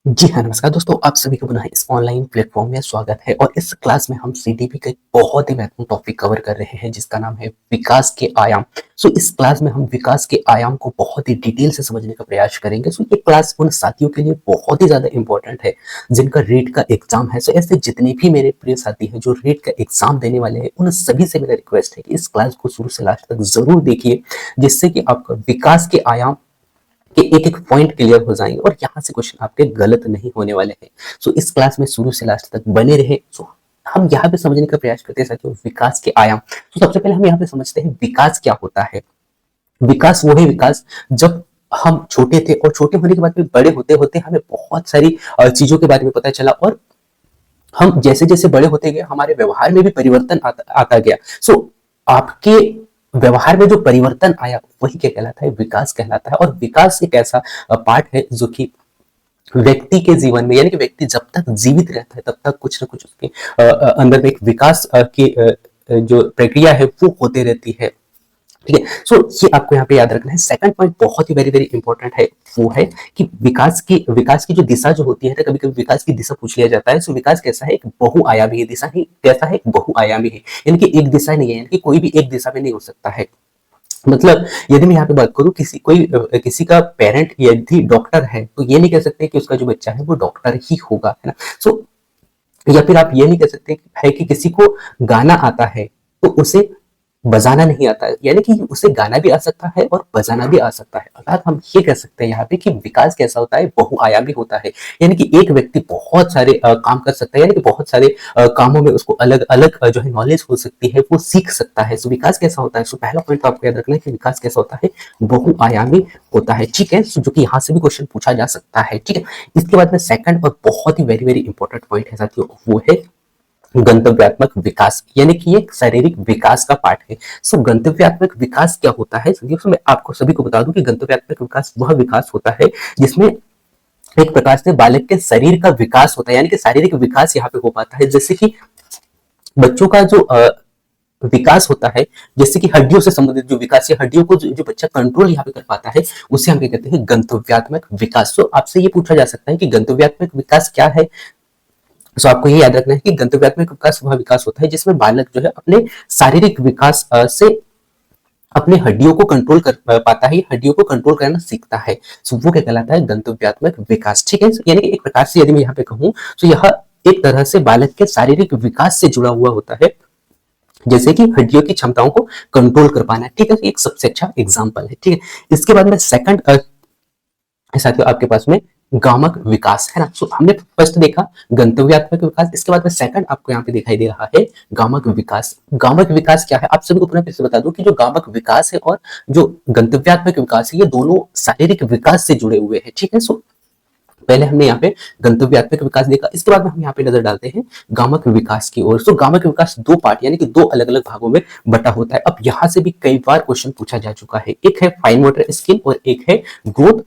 जी हाँ, नमस्कार दोस्तों, आप सभी का पुनः इस ऑनलाइन प्लेटफ़ॉर्म में स्वागत है और इस क्लास में हम सीडीपी का एक बहुत ही महत्वपूर्ण टॉपिक कवर कर रहे हैं जिसका नाम है विकास के आयाम। इस क्लास में हम विकास के आयाम को बहुत ही डिटेल से समझने का प्रयास करेंगे। ये क्लास उन साथियों के लिए बहुत ही ज़्यादा इम्पोर्टेंट है जिनका रीट का एग्ज़ाम है। ऐसे जितने भी मेरे प्रिय साथी हैं जो रीट का एग्ज़ाम देने वाले हैं, उन सभी से मेरा रिक्वेस्ट है कि इस क्लास को शुरू से लास्ट तक ज़रूर देखिए, जिससे कि आपका विकास के आयाम कि एक-एक पॉइंट क्लियर हो जाएंगे और यहाँ से क्वेश्चन आपके गलत नहीं होने वाले हैं। इस क्लास में शुरू से लास्ट तक बने रहे। हम यहाँ पे समझने का प्रयास करते हैं साथियों विकास के आयाम। सबसे पहले हम यहाँ पे समझते हैं विकास क्या होता है। विकास वो है विकास जब हम छोटे थे और छोटे होने के बाद में बड़े होते-होते हमें बहुत सारी चीज़ों के बारे में पता चला और हम जैसे-जैसे बड़े होते गए हमारे व्यवहार में भी परिवर्तन आता गया। आपके व्यवहार में जो परिवर्तन आया वही क्या कहलाता है, विकास कहलाता है। और विकास एक ऐसा पार्ट है जो कि व्यक्ति के जीवन में, यानी कि व्यक्ति जब तक जीवित रहता है तब तक कुछ ना कुछ उसके अंदर में एक विकास की जो प्रक्रिया है वो होते रहती है। ठीक है। ये आपको यहाँ पे याद रखना है। सेकंड पॉइंट बहुत ही वेरी वेरी इंपॉर्टेंट है, वो है कि विकास की जो दिशा जो होती है ना, कभी कभी विकास की दिशा पूछ लिया जाता है। विकास कैसा है, एक बहुआयामी है। दिशा ही कैसा है, बहुआयामी है, यानी कि एक दिशा नहीं है, यानी कि कोई भी एक दिशा में नहीं हो सकता है। मतलब यदि मैं यहाँ पे बात करूँ, किसी का पेरेंट यदि डॉक्टर है तो ये नहीं कह सकते कि उसका जो बच्चा है वो डॉक्टर ही होगा, है ना। या फिर आप ये नहीं कह सकते है कि किसी को गाना आता है तो उसे बजाना नहीं आता है, यानी कि उसे गाना भी आ सकता है और बजाना भी आ सकता है। अर्थात हम ये कह सकते हैं यहाँ पे कि विकास कैसा होता है, बहुआयामी होता है। यानी कि एक व्यक्ति बहुत सारे काम कर सकता है, यानी कि बहुत सारे कामों में उसको अलग अलग जो है नॉलेज हो सकती है, वो सीख सकता है। विकास कैसा होता है, पहला पॉइंट तो आपको याद रखना है कि विकास कैसा होता है, बहुआयामी होता है। ठीक है, जो कि यहाँ से भी क्वेश्चन पूछा जा सकता है। ठीक है, इसके बाद में सेकंड और बहुत ही वेरी वेरी इंपॉर्टेंट पॉइंट है साथियों, वो है गंतव्यात्मक विकास, यानी कि एक शारीरिक विकास का पार्ट है। गंतव्यात्मक विकास क्या होता है, मैं आपको सभी को बता दूं कि गंतव्यात्मक विकास वह विकास होता है जिसमें एक प्रकार से बालक के शरीर का विकास होता है, यानी कि शारीरिक विकास यहाँ पे हो पाता है। जैसे कि बच्चों का जो विकास होता है, जैसे कि हड्डियों से संबंधित जो विकास है, हड्डियों को जो बच्चा कंट्रोल यहाँ पे कर पाता है, उसे हम क्या कहते हैं, गंतव्यात्मक विकास। आपसे ये पूछा जा सकता है कि गंतव्यात्मक विकास क्या है। आपको ये याद रखना है कि गंतव्यात्मक विकास वह विकास होता है जिसमें बालक जो है अपने शारीरिक विकास से अपने हड्डियों को कंट्रोल कर पाता है, हड्डियों को कंट्रोल करना सीखता है। वो क्या कहलाता है, गंतव्यात्मक विकास। ठीक है, यानी कि एक प्रकार से यदि मैं यहाँ पे कहूँ तो यह एक तरह से बालक के शारीरिक विकास से जुड़ा हुआ होता है, जैसे कि हड्डियों की क्षमताओं को कंट्रोल कर पाना। ठीक है, एक सबसे अच्छा एग्जाम्पल है। ठीक है, इसके बाद में सेकंड साथियों आपके पास में गामक विकास है ना। हमने फर्स्ट देखा गंतव्यात्मक विकास, इसके बाद में सेकंड आपको यहाँ पे दिखाई दे रहा है गामक विकास। गामक विकास क्या है, आप सभी को पुनः फिर से बता दूं कि जो गामक विकास है और जो गंतव्यात्मक विकास है, ये दोनों शारीरिक विकास से जुड़े हुए हैं। ठीक है, पहले हमने यहाँ पे गंतव्यात्मक विकास देखा, इसके बाद में हम यहाँ पे नजर डालते हैं गामक विकास की ओर। गामक विकास दो पार्ट, यानी कि दो अलग अलग भागों में बटा होता है। अब यहाँ से भी कई बार क्वेश्चन पूछा जा चुका है। एक है फाइन मोटर स्किल और एक है ग्रोथ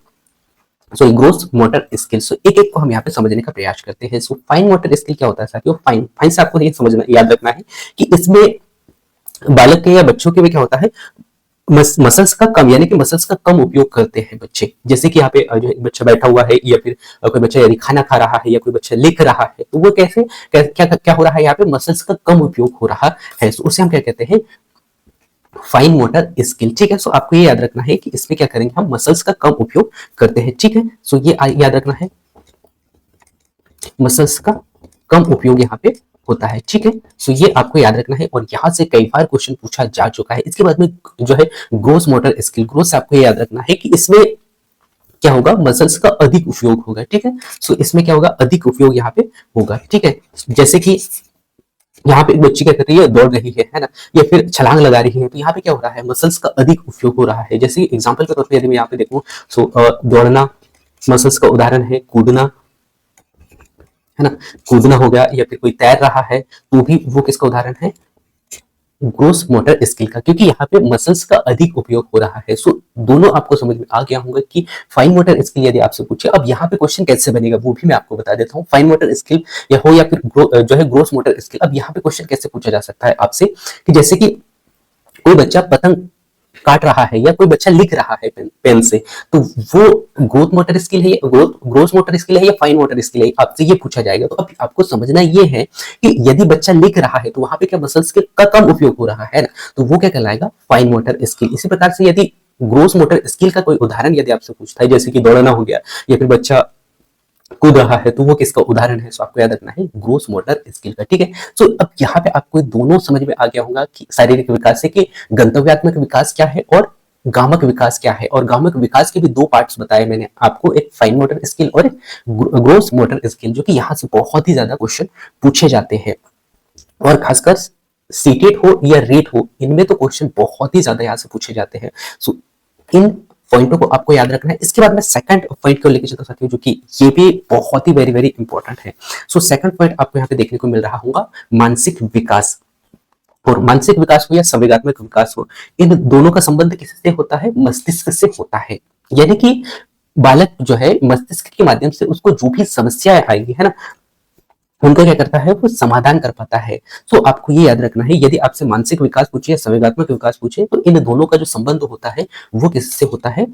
ग्रोस मोटर स्किल। एक एक को हम यहाँ पे समझने का प्रयास करते हैं। फाइन मोटर स्किल क्या होता है साथियों, फाइन फाइन से आपको ये समझना याद रखना है कि इसमें बालक के या बच्चों के में क्या होता है, मसल्स का कम, यानी कि मसल्स का कम उपयोग करते हैं बच्चे। जैसे कि यहाँ पे जो एक बच्चा बैठा हुआ है या फिर कोई बच्चा यदि खाना खा रहा है या कोई बच्चा लिख रहा है, तो वो कैसे क्या क्या, क्या हो रहा है, यहाँ पे मसल्स का कम उपयोग हो रहा है। उसे हम क्या कहते हैं, फाइन मोटर स्किल। ठीक है, आपको ये याद रखना है कि इसमें क्या करेंगे, हम मसल्स का कम उपयोग करते हैं। ठीक है, ये याद रखना है, मसल्स का कम उपयोग यहाँ पे होता है। ठीक है, ये आपको याद रखना है और यहाँ से कई बार क्वेश्चन पूछा जा चुका है। इसके बाद में जो है ग्रोस मोटर स्किल, ग्रोस से आपको याद रखना है कि इसमें क्या होगा, मसल्स का अधिक उपयोग होगा। ठीक है, इसमें क्या होगा, अधिक उपयोग यहाँ पे होगा। ठीक है, जैसे कि यहाँ पे एक बच्ची क्या कर रही है, दौड़ रही है ना, या फिर छलांग लगा रही है, तो यहाँ पे क्या हो रहा है, मसल्स का अधिक उपयोग हो रहा है। जैसे एग्जांपल के तौर पे यदि मैं यहाँ पे देखूँ, दौड़ना मसल्स का उदाहरण है, कूदना है ना, कूदना हो गया, या फिर कोई तैर रहा है तो भी वो किसका उदाहरण है, ग्रोस मोटर स्किल का, क्योंकि यहाँ पे मसल्स का अधिक उपयोग हो रहा है। दोनों आपको समझ में आ गया होगा कि फाइन मोटर स्किल यदि आपसे पूछे। अब यहाँ पे क्वेश्चन कैसे बनेगा वो भी मैं आपको बता देता हूँ। फाइन मोटर स्किल या हो या फिर जो है ग्रोस मोटर स्किल, अब यहाँ पे क्वेश्चन कैसे पूछा जा सकता है आपसे कि जैसे कि कोई बच्चा पतंग काट रहा है या कोई बच्चा लिख रहा है पेन से, तो वो ग्रोथ मोटर स्किल है, ग्रोथ मोटर स्किल है या फाइन मोटर स्किल है, आपसे ये पूछा जाएगा। तो अब आपको समझना ये है कि यदि बच्चा लिख रहा है तो वहां पे क्या मसल्स का कम उपयोग हो रहा है ना, तो वो क्या कहलाएगा, फाइन मोटर स्किल। इसी प्रकार से यदि ग्रोस मोटर स्किल का कोई उदाहरण यदि आपसे पूछता है, जैसे कि दौड़ना हो गया या फिर बच्चा कूद रहा है, तो वो किसका उदाहरण है, सो आपको याद रखना है ग्रोस मोटर स्किल का। ठीक है, सो अब यहाँ पे आपको दोनों समझ में आ गया होगा कि शारीरिक विकास से कि गंतव्यात्मक विकास क्या है और गामक विकास क्या है। और गामक विकास के भी दो पार्ट्स बताए मैंने आपको, एक फाइन मोटर स्किल और एक ग्रोस मोटर स्किल, जो कि यहाँ से बहुत ही ज्यादा क्वेश्चन पूछे जाते हैं। और खासकर सीटेट हो या रेट हो, इनमें तो क्वेश्चन बहुत ही ज्यादा यहाँ से पूछे जाते हैं। सो इन पॉइंटों को आपको याद रखना है। इसके बाद मैं सेकंड पॉइंट को लेकर चलता साथियों, जो कि ये भी बहुत ही वेरी वेरी इंपॉर्टेंट है। सो सेकंड पॉइंट आपको यहाँ पे देखने को मिल रहा होगा मानसिक विकास। और मानसिक विकास हो या संवेगात्मक विकास हो, इन दोनों का संबंध किससे होता है, मस्तिष्क से होता है। यानी कि बालक जो है मस्तिष्क के माध्यम से उसको जो भी समस्याएं आएगी है ना, उनका क्या करता है, वो समाधान कर पाता है। सो आपको ये याद रखना है, यदि आपसे मानसिक विकास पूछे या संवेगात्मक विकास पूछे, तो इन दोनों का जो संबंध होता है वो किससे होता है,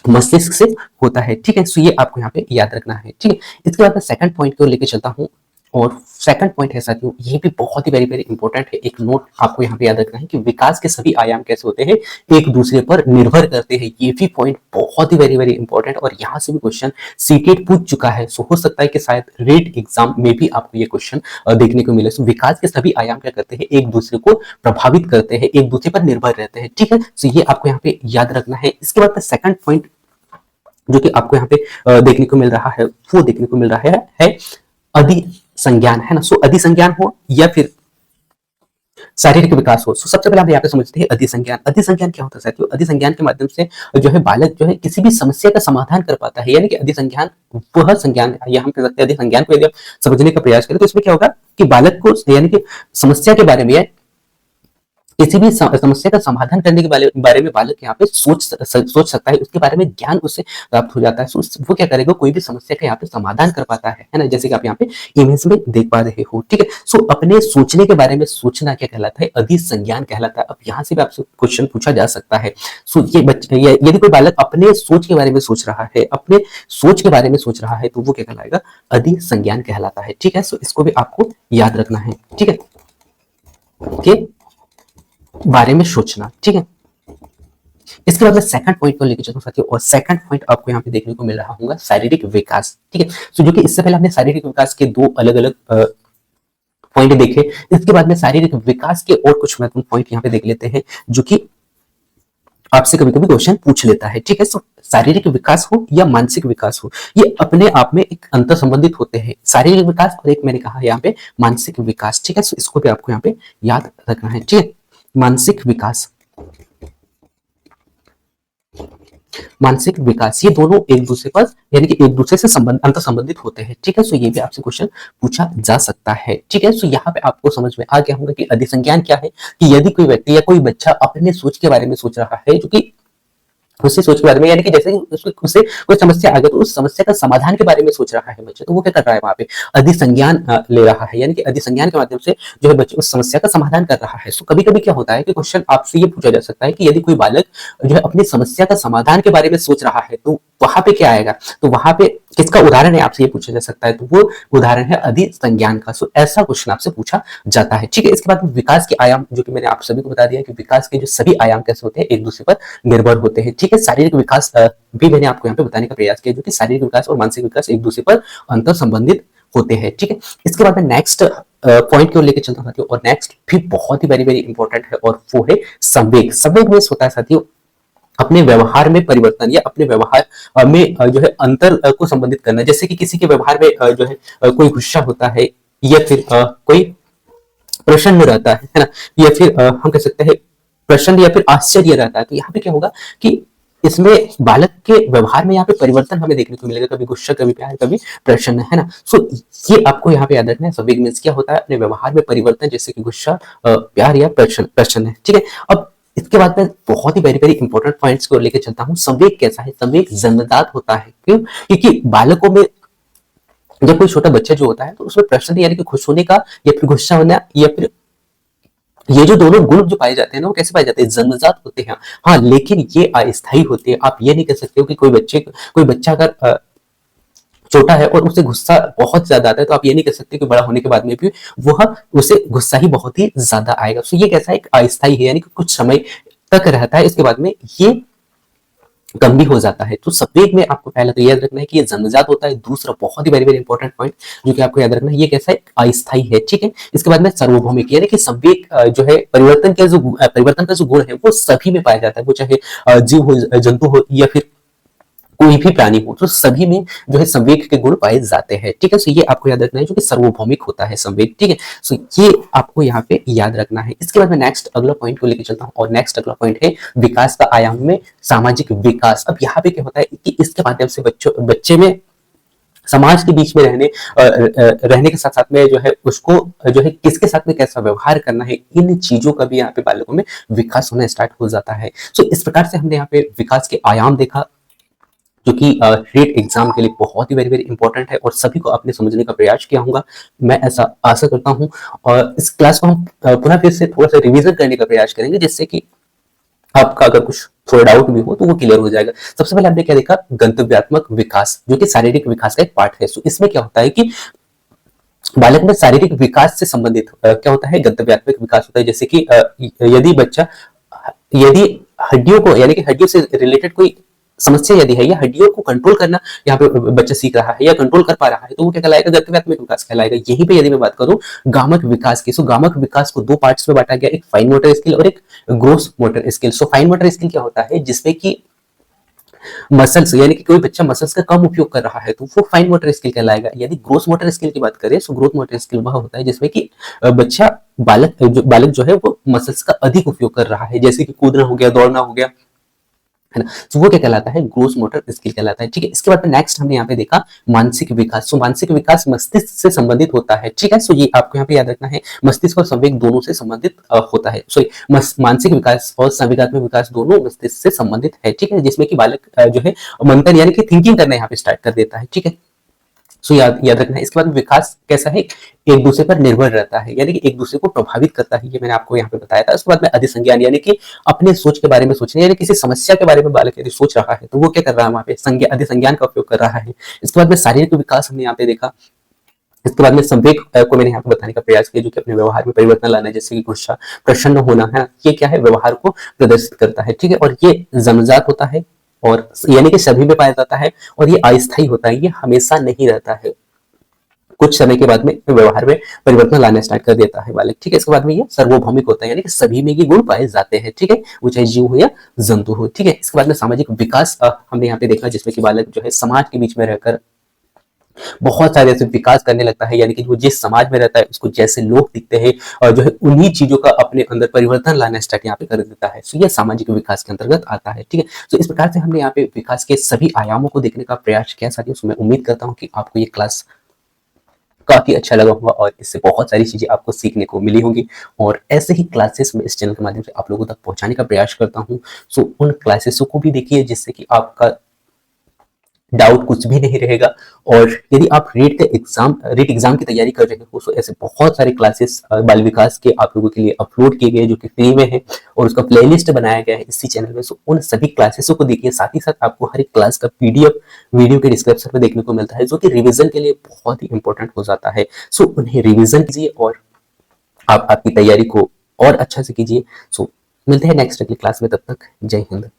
मस्तिष्क से होता है। ठीक है, सो ये आपको यहाँ पे याद रखना है। ठीक है, इसके बाद मैं सेकंड पॉइंट को लेकर चलता हूँ। और सेकंड पॉइंट है साथियों, ये भी बहुत ही वेरी वेरी इंपॉर्टेंट है। एक नोट आपको यहाँ पे याद रखना है कि विकास के सभी आयाम कैसे होते हैं, एक दूसरे पर निर्भर करते हैं। ये भी पॉइंट बहुत ही वेरी वेरी इंपॉर्टेंट, और यहाँ से भी क्वेश्चन सीटेट पूछ चुका है। सो हो सकता है कि शायद रेट एग्जाम में भी आपको ये क्वेश्चन देखने को मिले। सो विकास के सभी आयाम क्या करते हैं, एक दूसरे को प्रभावित करते हैं, एक दूसरे पर निर्भर रहते हैं। ठीक है, सो ये आपको यहाँ पे याद रखना है। इसके बाद सेकंड पॉइंट जो कि आपको यहाँ पे देखने को मिल रहा है, वो देखने को मिल रहा है अधिसंज्ञान, है ना। सो अधिसंज्ञान हो या फिर शारीरिक विकास हो, सो सबसे पहले हम यहाँ पे समझते हैं अधिसंज्ञान। अधिसंज्ञान क्या होता है साथियों, अधिसंज्ञान के माध्यम से जो है बालक जो है किसी भी समस्या का समाधान कर पाता है। यानी कि अधिसंज्ञान वह संज्ञान, या हम कह सकते हैं अधिसंज्ञान को यदि आप समझने का प्रयास करें तो इसमें क्या होगा कि बालक को यानी कि समस्या के बारे में, किसी भी समस्या का समाधान करने के बारे में बालक यहाँ पे सोच सकता है, उसके बारे में ज्ञान उससे प्राप्त हो जाता है। वो क्या करेगा, कोई भी समस्या का यहाँ पे समाधान कर पाता है ना, जैसे कि आप यहाँ पे इमेज में देख पा रहे हो। ठीक है, सो अपने सोचने के बारे में सोचना क्या कहलाता है, अधिसंज्ञान कहलाता है। अब यहाँ से भी आपसे क्वेश्चन पूछा जा सकता है। सो ये यदि कोई बालक अपने सोच के बारे में सोच रहा है, अपने सोच के बारे में सोच रहा है, तो वो क्या कहलाएगा, अधिसंज्ञान कहलाता है। ठीक है, सो इसको भी आपको याद रखना है। ठीक है, के बारे में सोचना। ठीक है, इसके बाद मैं सेकंड पॉइंट को लेकर चलता हूं साथियों, और सेकंड पॉइंट आपको यहाँ पे देखने को मिल रहा होगा शारीरिक विकास। ठीक है, तो जो कि इससे पहले हमने शारीरिक विकास के दो अलग अलग पॉइंट देखे। इसके बाद में शारीरिक विकास के और कुछ महत्वपूर्ण पॉइंट यहाँ पे देख लेते हैं, जो कि आपसे कभी कभी क्वेश्चन पूछ लेता है। ठीक है, तो शारीरिक विकास हो या मानसिक विकास हो, ये अपने आप में एक अंतर संबंधित होते हैं, शारीरिक विकास और एक मैंने कहा यहाँ पे मानसिक विकास। ठीक है, तो इसको भी आपको यहाँ पे याद रखना है। ठीक है, मानसिक विकास, मानसिक विकास, ये दोनों एक दूसरे पर यानी कि एक दूसरे से अंतर संबंधित होते हैं। ठीक है, सो ये भी आपसे क्वेश्चन पूछा जा सकता है। ठीक है, सो यहाँ पे आपको समझ में आ गया होगा कि अधिसंज्ञान क्या है, कि यदि कोई व्यक्ति या कोई बच्चा अपने सोच के बारे में सोच रहा है, जो कि उससे सोच के बारे में, यानी कि जैसे उससे कोई समस्या आ गई तो उस समस्या का समाधान के बारे में सोच रहा है बच्चा, तो वो क्या कर रहा है, वहां पे अधिसंज्ञान ले रहा है। यानी कि अधिसंज्ञान के माध्यम से जो है बच्चे उस समस्या का समाधान कर रहा है। सो कभी कभी क्या होता है कि क्वेश्चन आपसे ये पूछा जा सकता है कि यदि कोई बालक जो है अपनी समस्या का समाधान के बारे में सोच रहा है, तो वहां पे क्या आएगा, तो वहां पे किसका उदाहरण है, आपसे ये पूछा जा सकता है, तो वो उदाहरण है अधिसंज्ञान का। सो ऐसा क्वेश्चन आपसे पूछा जाता है। ठीक है, इसके बाद विकास के आयाम, जो कि मैंने आप सभी को बता दिया कि विकास के जो सभी आयाम कैसे होते हैं, एक दूसरे पर निर्भर होते हैं। ठीक है, शारीरिक विकास भी मैंने आपको यहाँ पे बताने का प्रयास किया, जो कि शारीरिक विकास और मानसिक विकास एक दूसरे पर अंतर संबंधित होते हैं। ठीक है, इसके बाद मैं नेक्स्ट पॉइंट को लेकर चलता हूँ साथियों, और नेक्स्ट भी बहुत ही वेरी वेरी इंपॉर्टेंट है, और वो है संवेग। संवेग में होता है साथियों अपने व्यवहार में परिवर्तन, या अपने व्यवहार में जो है अंतर को संबंधित करना। जैसे कि किसी के व्यवहार में जो है कोई गुस्सा होता है, या फिर कोई प्रसन्न रहता है ना, या फिर हम कह सकते हैं प्रसन्न या फिर आश्चर्य रहता है, तो यहाँ पे क्या होगा कि इसमें बालक के व्यवहार में यहाँ पे परिवर्तन हमें देखने को मिलेगा, कभी गुस्सा, कभी प्यार, कभी प्रसन्न, है ना। सो ये आपको यहाँ पे याद रखना है। संवेग मींस क्या होता है, अपने व्यवहार में परिवर्तन, जैसे कि गुस्सा, प्यार या प्रसन्न है। ठीक है, अब इसके बाद में बहुत ही वेरी वेरी इंपॉर्टेंट पॉइंट्स को लेकर चलता हूँ। संवेग कैसा है, संवेग जन्मजात होता है। क्यों, क्योंकि बालकों में जब कोई छोटा बच्चा जो होता है, तो उसमें प्रसन्न यानी कि खुश होने का, या फिर गुस्सा होना, या फिर ये जो दोनों गुण जो पाए जाते हैं ना, वो कैसे पाए जाते हैं? जन्मजात होते हैं। हाँ, लेकिन ये अस्थायी होते हैं। आप ये नहीं कह सकते हो कि कोई बच्चा अगर छोटा है और उसे गुस्सा बहुत ज्यादा आता है, तो आप ये नहीं कह सकते कि बड़ा होने के बाद में भी वह उसे गुस्सा ही बहुत ही ज्यादा आएगा। तो ये कैसा एक अस्थायी है, यानी कि कुछ समय तक रहता है, इसके बाद में ये कम भी हो जाता है। तो संवेग में आपको पहले तो याद रखना है कि ये जन्मजात होता है। दूसरा बहुत ही वेरी वेरी इंपॉर्टेंट पॉइंट जो कि आपको याद रखना है, ये कैसा है? अस्थायी है, ठीक है। इसके बाद में सार्वभौमिक, यानी कि संवेग जो है परिवर्तन का जो गुण है वो सभी में पाया जाता है, वो चाहे जीव हो, जंतु हो, या फिर कोई भी प्राणी हो, तो सभी में जो है संवेग के गुण पाए जाते हैं, ठीक है। सो ये आपको याद रखना है, जो कि सार्वभौमिक होता है संवेग, ठीक है। सो ये आपको यहाँ पे याद रखना है। इसके बाद मैं नेक्स्ट अगला पॉइंट को लेकर चलता हूँ, और नेक्स्ट अगला पॉइंट है विकास का आयाम में सामाजिक विकास। अब यहाँ पे क्या होता है कि इसके माध्यम से बच्चे में समाज के बीच में रहने के साथ साथ में जो है उसको जो है किसके साथ में कैसा व्यवहार करना है, इन चीजों का भी यहाँ पे बालकों में विकास होना स्टार्ट हो जाता है। सो इस प्रकार से हमने यहाँ पे विकास के आयाम देखा, जो कि नीट एग्जाम के लिए बहुत ही वेरी वेरी इंपॉर्टेंट है, और सभी को आपने समझने का प्रयास किया होगा, मैं ऐसा आशा करता हूं। और इस क्लास को हम पुनः फिर से थोड़ा सा रिवीजन करने का प्रयास करेंगे, जिससे कि आपका अगर कुछ थोड़ा डाउट भी हो तो वो क्लियर हो जाएगा। सबसे पहले हमने क्या देखा? गंतव्यात्मक विकास, जो कि शारीरिक विकास का एक पार्ट है। सो इसमें क्या होता है कि बालक में शारीरिक विकास से संबंधित क्या होता है? गंतव्यात्मक विकास होता है। जैसे कि यदि हड्डियों को, यानी कि हड्डियों से रिलेटेड कोई समस्या यदि है, या हड्डियों को कंट्रोल करना यहाँ पे बच्चा सीख रहा है या कंट्रोल कर पा रहा है, तो वो क्या कहलाएगा? गंतव्यात्मक विकास कहलाएगा। यहीं पे यदि मैं बात करूं गामक विकास की, सो गामक विकास को दो पार्ट्स में बांटा गया, एक फाइन मोटर स्किल और एक gross motor skill. So fine motor skill क्या होता है? जिसमें कि मसल्स, यानी कि कोई बच्चा मसल्स का कम उपयोग कर रहा है, तो वो फाइन मोटर स्किल कहलाएगा। यदि ग्रोस मोटर स्किल की बात करें, तो ग्रोथ मोटर स्किल वह होता है जिसमें कि बच्चा बालक जो है वो मसल्स का अधिक उपयोग कर रहा है, जैसे कि कूदना हो गया, दौड़ना हो गया, है ना। तो वो क्या कहलाता है? ग्रोस मोटर स्किल कहलाता है, ठीक है। इसके बाद में नेक्स्ट हमने यहाँ पे देखा मानसिक विकास। तो मानसिक विकास मस्तिष्क से संबंधित होता है, ठीक है। सो ये आपको यहाँ पे याद रखना है, मस्तिष्क और संवेग दोनों से संबंधित होता है। सो मानसिक विकास और संवेगात्मक विकास दोनों मस्तिष्क से संबंधित है, ठीक है, जिसमें कि बालक जो है मंथन यानी कि थिंकिंग करना यहाँ पे स्टार्ट कर देता है, ठीक है। सो याद रखना है। इसके बाद विकास कैसा है? एक दूसरे पर निर्भर रहता है, यानी कि एक दूसरे को प्रभावित करता है, ये मैंने आपको यहाँ पे बताया था। उसके बाद में अधिसंज्ञान, यानी कि अपने सोच के बारे में सोचने, यानी किसी समस्या के बारे में बालक यदि सोच रहा है तो वो क्या कर रहा है? वहां पे अधिसंज्ञान का उपयोग कर रहा है। इसके बाद में शारीरिक विकास हमने यहाँ पे देखा। इसके बाद में संवेग को मैंने यहाँ पे बताने का प्रयास किया, जो कि अपने व्यवहार में परिवर्तन लाना है, जैसे कि गुस्सा, प्रसन्न होना है, ये क्या है? व्यवहार को प्रदर्शित करता है, ठीक है। और ये जन्मजात होता है, और यानी कि सभी में पाया जाता है, और ये अस्थायी होता है, ये हमेशा नहीं रहता है, कुछ समय के बाद में व्यवहार में परिवर्तन लाना स्टार्ट कर देता है बालक, ठीक है। इसके बाद में ये सार्वभौमिक होता है, यानी कि सभी में ये गुण पाए जाते हैं, ठीक है, वो चाहे जीव हो या जंतु हो, ठीक है। इसके बाद में सामाजिक विकास हमने यहाँ पे देखा, जिसमें कि बालक जो है समाज के बीच में रहकर बहुत सारे ऐसे विकास करने लगता है, यानी कि वो जिस समाज में रहता है उसको जैसे लोग दिखते हैं, और जो है उन्हीं चीजों का अपने अंदर परिवर्तन लाना स्टार्ट यहाँ पे कर देता है। सो ये सामाजिक विकास के अंतर्गत आता है, ठीक है। तो इस प्रकार से हमने यहाँ पे विकास के सभी आयामों को देखने का प्रयास किया साथियों। मैं उम्मीद करता हूँ कि आपको ये क्लास काफी अच्छा लगा होगा, और इससे बहुत सारी चीजें आपको सीखने को मिली होंगी, और ऐसे ही क्लासेस में इस चैनल के माध्यम से आप लोगों तक पहुंचाने का प्रयास करता हूं। सो उन क्लासेसों को भी देखिए, जिससे कि आपका डाउट कुछ भी नहीं रहेगा। और यदि आप रीट एग्जाम की तैयारी कर रहे हो, तो ऐसे बहुत सारे क्लासेस बाल विकास के आप लोगों के लिए अपलोड किए गए, जो कि फ्री में है, और उसका प्लेलिस्ट बनाया गया है इसी चैनल में। सो उन सभी क्लासेसों को देखिए, साथ ही साथ आपको हर एक क्लास का पीडीएफ वीडियो के डिस्क्रिप्शन में देखने को मिलता है, जो कि रिविजन के लिए बहुत ही इंपॉर्टेंट हो जाता है। सो उन्हें रिविजन कीजिए, और आप आपकी तैयारी को और अच्छा से कीजिए। सो मिलते हैं नेक्स्ट अगली क्लास में, तब तक जय हिंद।